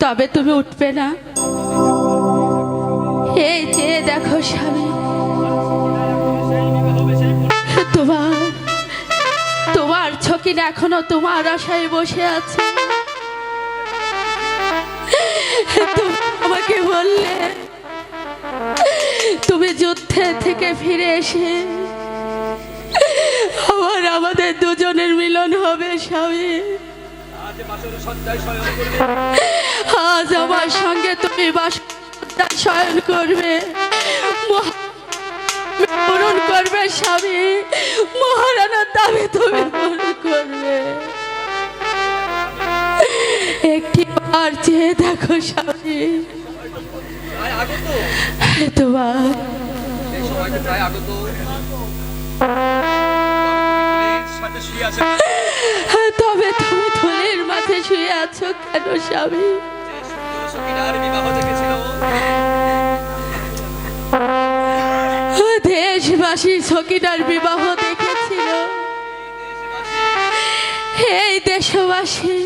তবে তুমি উঠবে না? এই যে দেখো স্বামী, তোমার তোমার ছকিনা এখনো তোমার আশায় বসে আছে। তুমি আমাকে বললে তুমি যুদ্ধে থেকে ফিরে এসে আমাদের দুজনের মিলন হবে স্বামী। আজ আমার সঙ্গে তুমি বাসর শয়ন করবে, পূরণ করবে স্বামী, মহারানার দাবি তুমি পূরণ করবে। একটি বার চেয়ে দেখো স্বামী, তোমার তবে তুমি থলির মাঝে শুয়ে আছো কেন স্বামী? দেশবাসী সকিনার বিবাহ দেখেছিল। এই দেশবাসী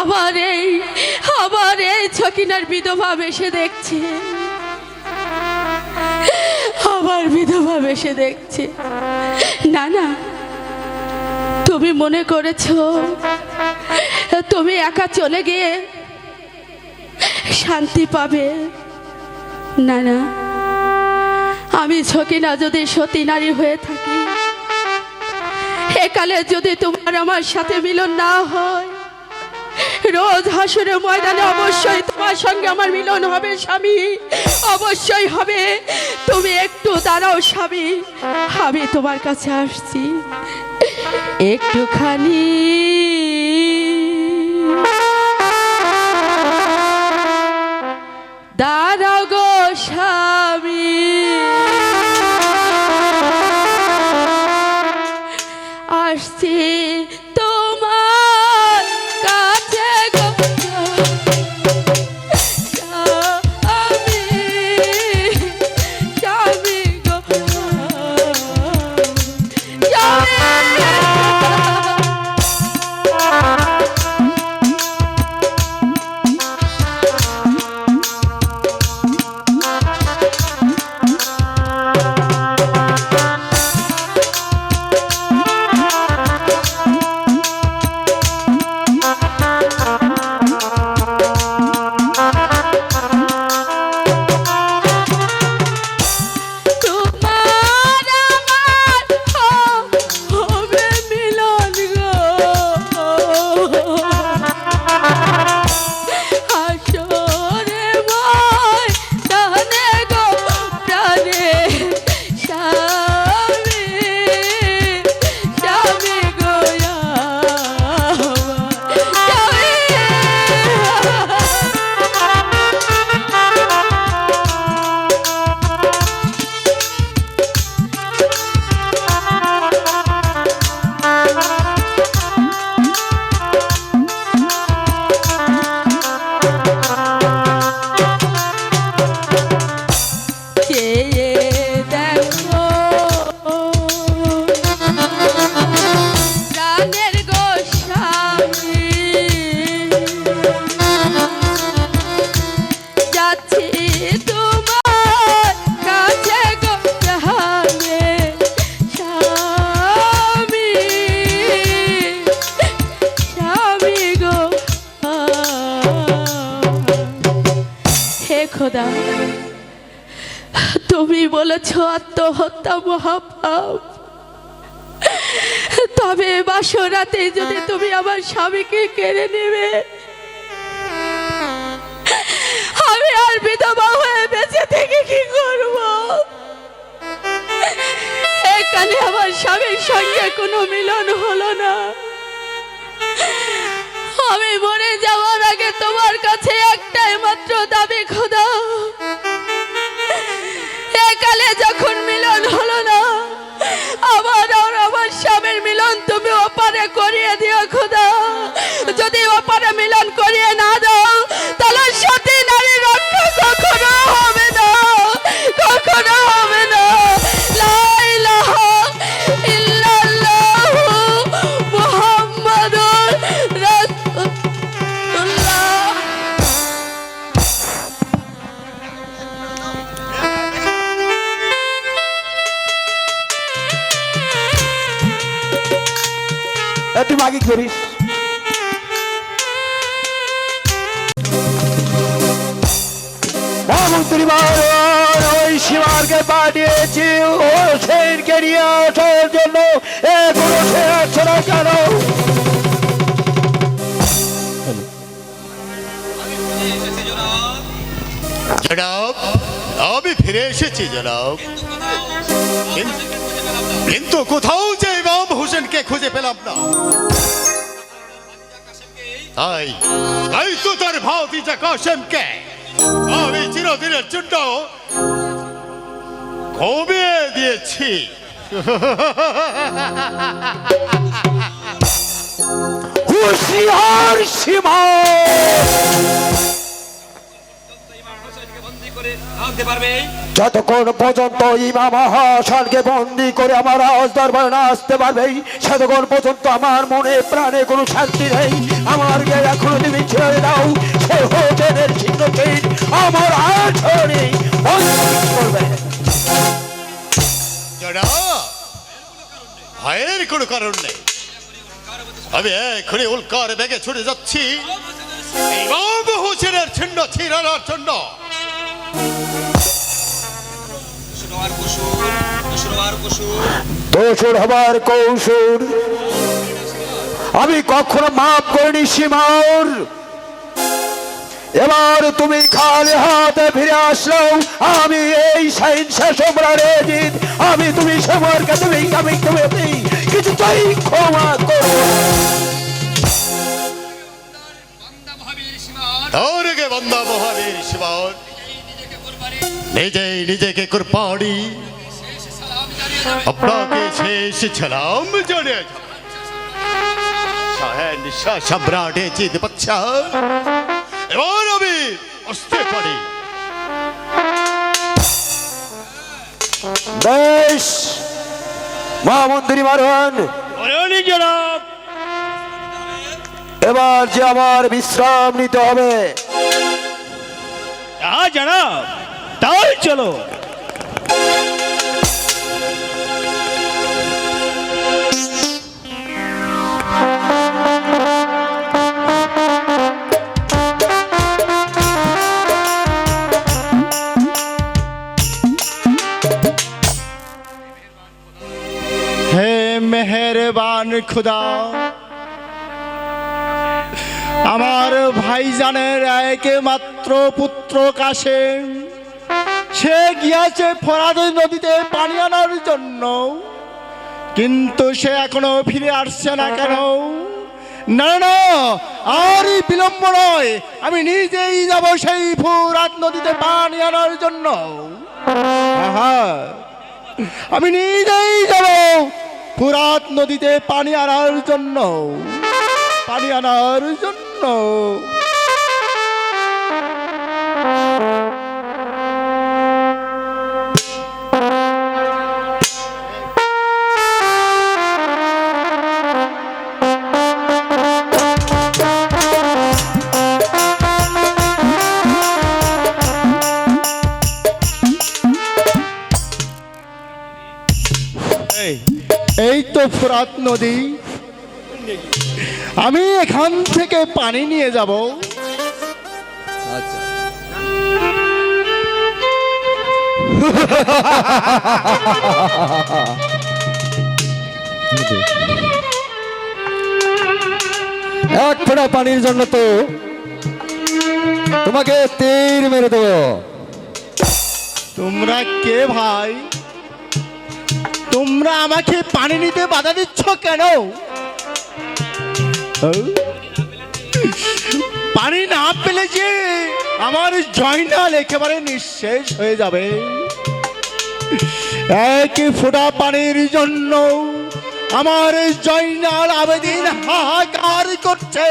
আবার এই ছকিনার বিধবা বেশে দেখছে, আবার বিধবা বেশে দেখছে। না না, তুমি মনে করেছো তুমি একা চলে গিয়ে শান্তি পাবে? না না, আমি ছকিনা যদি সতী নারী হয়ে থাকি, একালে যদি তোমার আমার সাথে মিলন না হয়, রোজ হাসুরের ময়দানে অবশ্যই তোমার সঙ্গে আমার মিলন হবে স্বামী, অবশ্যই হবে। তুমি একটু দাঁড়াও স্বামী, আমি তোমার কাছে আসছি একটুখানি। দাঁড়াও গো স্বামী, আসছি তোমার কাছে গো স্বামী গো খোদা, তুমি বলেছো আত্মহত্যা মহাপাপ, তবে বাসরাতে যদি তুমি আমার স্বামীকে কেড়ে নেবে, আমি আর বিধবা হয়ে বেঁচে থেকে কি করব? এখানে আমার স্বামীর সঙ্গে কোনো মিলন হলো না। আমি মরে যাওয়ার আগে তোমার কাছে একটাই মাত্র দাবি খোদা, একালে যখন মিলন হলো না, আমার আর আমার স্বামীর মিলন তুমি ওপারে করিয়ে দিও খোদা। যদি ওপারে মিলন করিয়ে না দাও, তাহলে সতী নারী রক্ষা কখনো হবে না, কখনো হবে না। লা ইলাহা ইল্লাল্লাহু মুহাম্মাদুর রাসূলুল্লাহ। তুই মাগি করিস। মন্ত্রী ওই সীমারকে পাঠিয়েছি হোসেনকে নিয়ে আসার জন্য, এখনো সে আসছে না কেন? জনাব, আমি ফিরে এসেছি জনাব, কিন্তু কোথাও যে ইমাম হোসেনকে খুঁজে পেলাম না। তাই তাই তো তার ভাতিজা কাসেমকে আমি চিরদিনের জন্য কমিয়ে দিয়েছি। হুঁশিয়ার সীমা, যতক্ষণ পর্যন্ত ইমাম হাসানকে বন্দি করে আমার রাজদরবারে না আসতে পারবে, ততক্ষণ পর্যন্ত আমার মনে প্রাণে কোনো শান্তি নেই। আমার গায়ে এখনো তুমি ছেড়ে দাও, সে হোসেনের চিহ্নকে আমার আসনে বন্দি করবে। ভয়ের কোনো কারণ নেই, আমি এখনই উল্কার বেগে ছুটে যাচ্ছি ইমাম হোসেনের চিহ্ন ছিঁড়ানোর জন্য। দোষর হবার কৌশল আমি কখনো মাফ করিনি সীমার। এবার তুমি খালি হাতে ফিরে আসলো, আমি এই সম্রাট, আমি তুমি সমরকে তুমি কিছুতেই ক্ষমা করো। বন্দা মহাবীর সীমার নিজেই নিজেকে কুরবানি, আপনাকে শেষ সালাম জানিয়ে শাহেনশাহ সম্রাট জিদ বাদশাহ, এবার আমি আসতে পারি। বেশ মহামন্ত্রী মারোয়ান, এবার যে আমার বিশ্রাম নিতে হবে। জনাব, তাই চলো। হে মেহেরবান খুদা, আমার ভাইজানের একমাত্র পুত্র কাসেম, সে গিয়েছে ফরাদ নদীতে পানি আনার জন্য, কিন্তু সে এখনো ফিরে আসছে না কেন? না না, আর বিলম্ব নয়, আমি নিজেই যাব সেই ফরাদ নদীতে পানি আনার জন্য। আমি নিজেই যাব ফরাদ নদীতে পানি আনার জন্য। এই তো ফোরাত নদী, আমি এখান থেকে পানি নিয়ে যাব। এক ফোঁটা পানির জন্য তো তোমাকে তীর মেরে দেবো। তোমরা কে ভাই? তোমরা আমাকে পানি নিতে বাধা দিচ্ছ কেন? পানি না পেলে যে আমার জয়নাল একেবারে নিঃশেষ হয়ে যাবে। এক ফোঁটা পানির জন্য আমার জয়নাল আবেদিন হাহাকার করছে।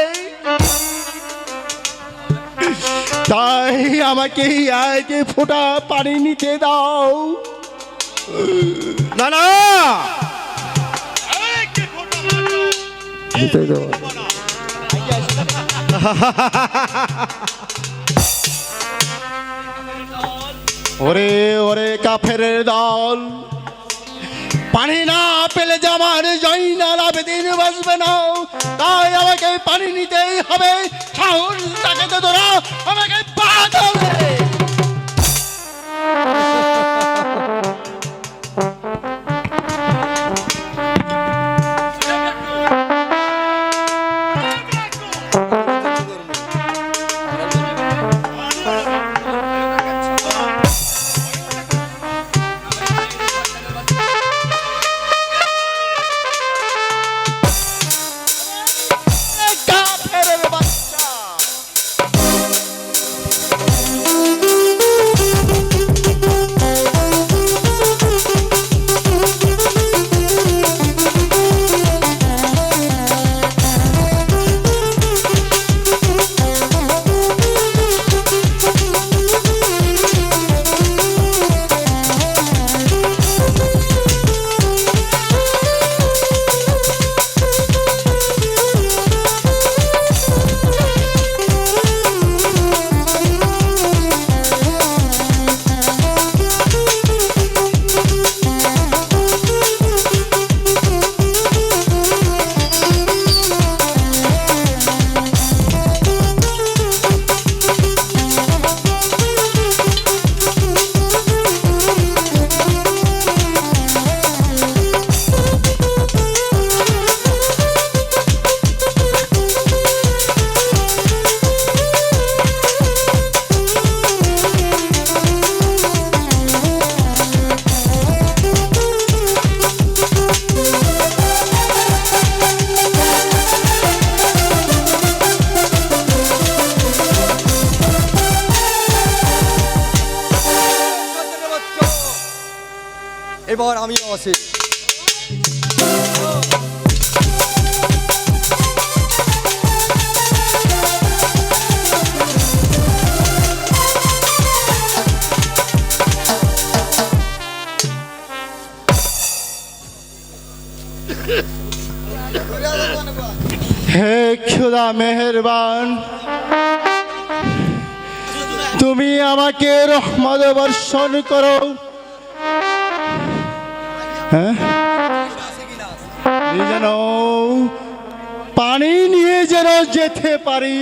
তাই আমাকে এক ফোঁটা পানি নিতে দাও। না না, ওরে ওরে কাফেরের দল, পানি না পেলে যে আমার জয়নাল আবেদিন বাঁচবে না, তাই আমাকে পানি নিতেই হবে। সাহস তাকে তো তোরা আমাকে পাঠাতে হবে। কাফেরের বাচ্চা। এবার আমি আছি। হে খোদা মেহেরবান, তুমি আমাকে রহমত বর্ষণ করো। হ্যাঁ, যেন পানি নিয়ে যেন যেতে পারি।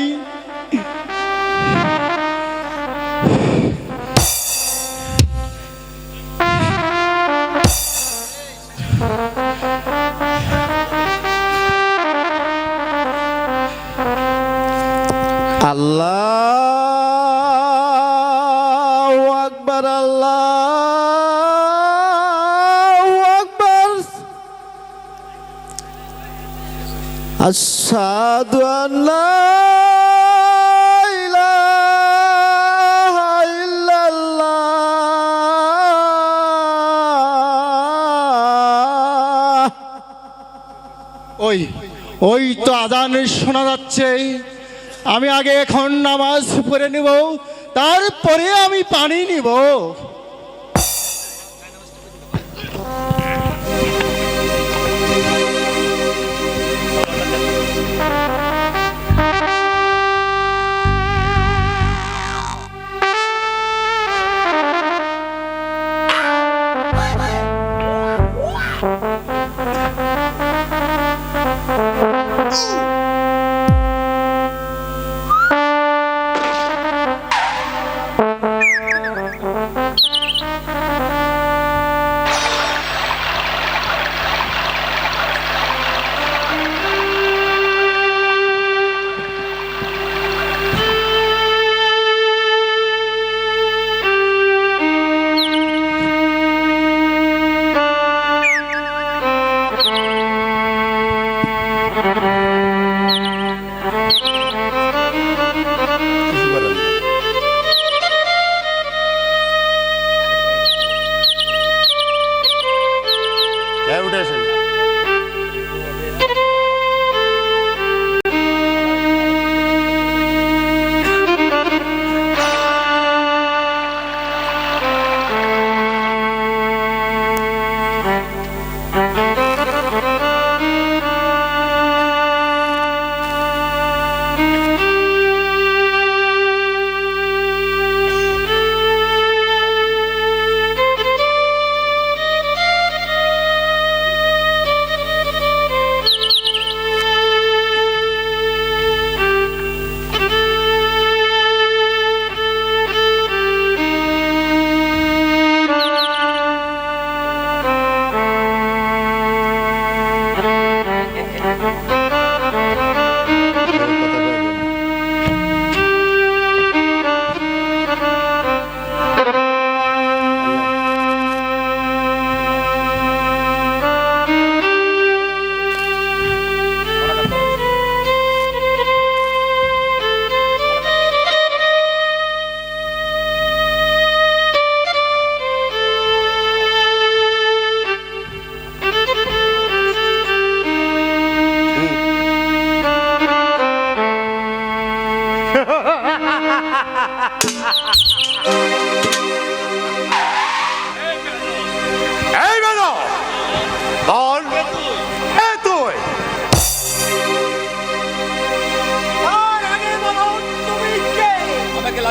আল্লাহু আকবার, আল্লাহু আকবার। আশহাদু আল্লা ইলাহা ইল্লাল্লাহ। ওই তো আযান শোনা যাচ্ছে। আমি আগে এখন নামাজ পড়ে নিব, তারপরে আমি পানি নিব।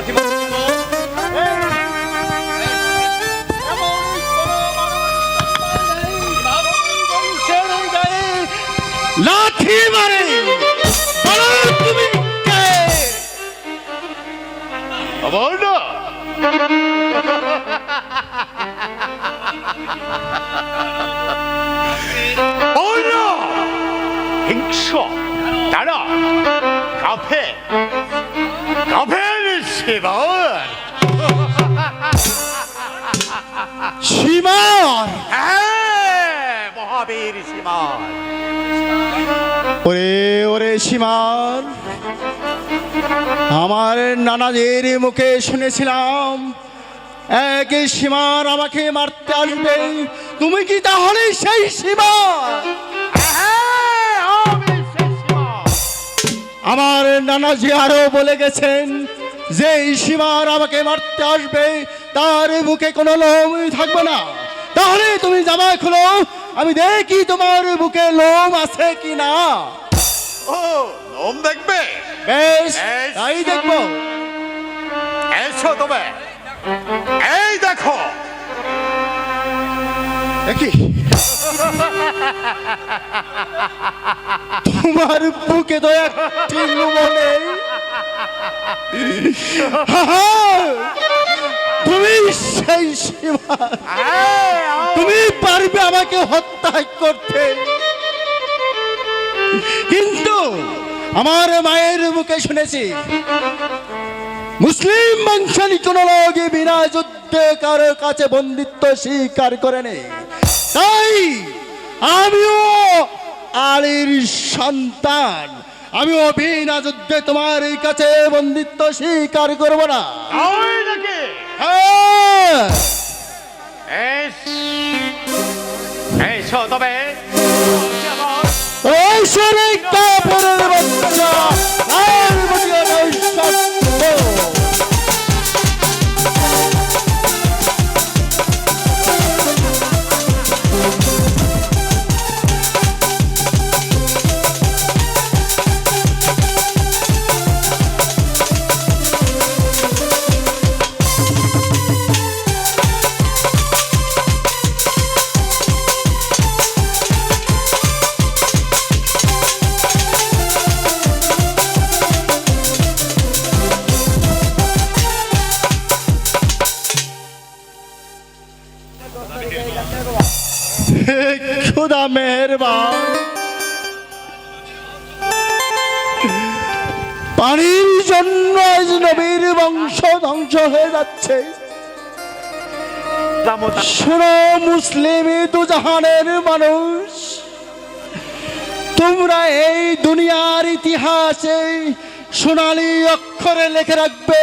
লাথি মারবো। লাথি মারে বলো তুমি কে? আবার না ওরা হিংস্র তারা কাফে কাফের সেবার সীমার মহাবীর সীমার ওরে ওরে সীমার, আমার নানাদের মুখে শুনেছিলাম এক সীমার আমাকে মারতে আসবে। তুমি কি তাহলে সেই সীমার? আমার নানাজি আরো বলে গেছেন যে এই সীমার আমাকে মারতে আসবে তার বুকে কোনো লোম থাকবে না। তাহলে তুমি জামা খুলো, আমি দেখি তোমার বুকে লোম আছে কি না। ও লোম দেখবে? বেশ, বেশ। তাই দেখবো। এসো তবে, এই দেখো। দেখি তোমার বুকে তো একটি লোমও নেই। হাহা, তুমি সেই সীমা, তুমি পারবে আমাকে হত্যা করতে। কিন্তু আমার মায়ের মুখে শুনেছি মুসলিম বংশালী কোন লোক বিনা যুদ্ধে কারো কাছে বন্দিত্ব স্বীকার করে নেই। তাই আমিও আলীর সন্তান, আমিও বিনা যুদ্ধে তোমার কাছে বন্দিত্ব স্বীকার করব না। তাই নাকি? হ্যাঁ, এসো তবে। এই সরে কাপড়ের বাচ্চা আর বলিয়া নয় সত্য। খুদা মেহেরবান, পানির জন্য আজ নবীর বংশ ধ্বংস হয়ে যাচ্ছে। শোনো মুসলিম দুজাহানের মানুষ, তোমরা এই দুনিয়ার ইতিহাসে সোনালী অক্ষরে লিখে রাখবে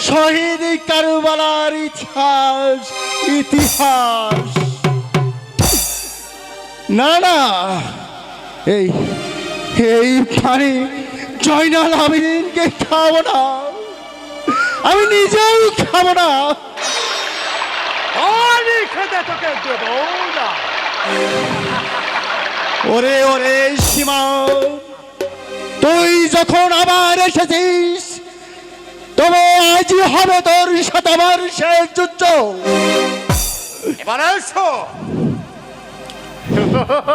শহীদ কারবালার ইতিহাস। ইতিহাস না না, এই এই পানি জয়নাল আমিনকে খাবো না, আমি নিজেও খাবো না। ওরে ওরে সীমা, তুই যখন আবার এসেছিস তবে আজই হবে তোর সাথে আমার শেষ যুদ্ধ। এবার এসো।